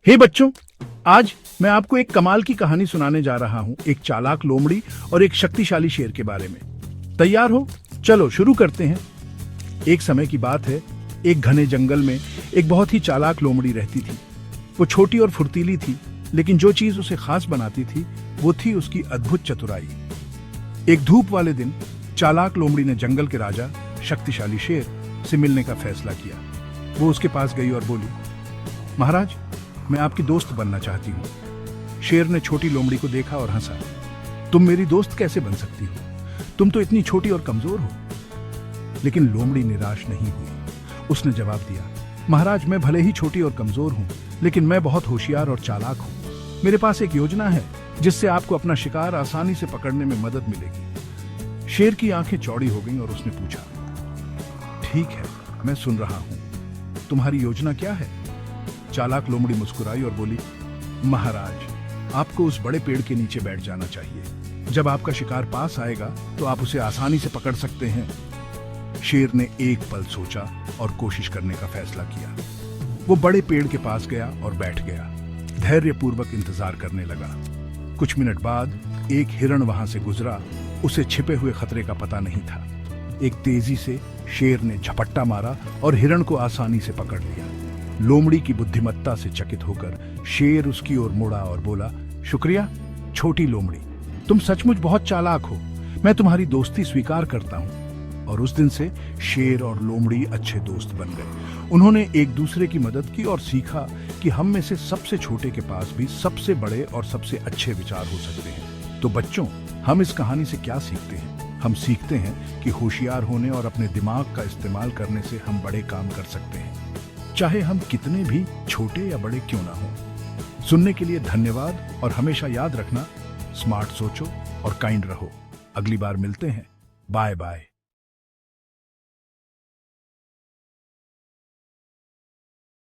हे बच्चों, आज मैं आपको एक कमाल की कहानी सुनाने जा रहा हूँ, एक चालाक लोमड़ी और एक शक्तिशाली शेर के बारे में। तैयार हो? चलो शुरू करते हैं। एक समय की बात है, एक घने जंगल में एक बहुत ही चालाक लोमड़ी रहती थी। वो छोटी और फुर्तीली थी, लेकिन जो चीज उसे खास बनाती थी वो थी उसकी अद्भुत चतुराई। एक धूप वाले दिन चालाक लोमड़ी ने जंगल के राजा शक्तिशाली शेर से मिलने का फैसला किया। वो उसके पास गई और बोली, महाराज, मैं आपकी दोस्त बनना चाहती हूँ। शेर ने छोटी लोमड़ी को देखा और हंसा। तुम मेरी दोस्त कैसे बन सकती हो? तुम तो इतनी छोटी और कमजोर हो। लेकिन लोमड़ी निराश नहीं हुई। उसने जवाब दिया, महाराज, मैं भले ही छोटी और कमजोर हूँ, लेकिन मैं बहुत होशियार और चालाक हूँ। मेरे पास एक योजना है जिससे आपको अपना शिकार आसानी से पकड़ने में मदद मिलेगी। शेर की आंखें चौड़ी हो गईं और उसने पूछा, ठीक है, मैं सुन रहा हूँ, तुम्हारी योजना क्या है? चालाक लोमड़ी मुस्कुराई और बोली, महाराज, आपको उस बड़े पेड़ के नीचे बैठ जाना चाहिए। जब आपका शिकार पास आएगा तो आप उसे आसानी से पकड़ सकते हैं। शेर ने एक पल सोचा और कोशिश करने का फैसला किया। वो बड़े पेड़ के पास गया और बैठ गया। धैर्यपूर्वक इंतजार करने लगा। कुछ मिनट बाद एक हिरण वहां से गुजरा। उसे छिपे हुए खतरे का पता नहीं था। एक तेजी से शेर ने झपट्टा मारा और हिरण को आसानी से पकड़ लिया। लोमड़ी की बुद्धिमत्ता से चकित होकर शेर उसकी ओर मुड़ा और बोला, शुक्रिया छोटी लोमड़ी, तुम सचमुच बहुत चालाक हो। मैं तुम्हारी दोस्ती स्वीकार करता हूँ। और उस दिन से शेर और लोमड़ी अच्छे दोस्त बन गए। उन्होंने एक दूसरे की मदद की और सीखा कि हम में से सबसे छोटे के पास भी सबसे बड़े और सबसे अच्छे विचार हो सकते हैं। तो बच्चों, हम इस कहानी से क्या सीखते हैं? हम सीखते हैं कि होशियार होने और अपने दिमाग का इस्तेमाल करने से हम बड़े काम कर सकते हैं, चाहे हम कितने भी छोटे या बड़े क्यों ना हो। सुनने के लिए धन्यवाद और हमेशा याद रखना, स्मार्ट सोचो और काइंड रहो। अगली बार मिलते हैं। Bye bye.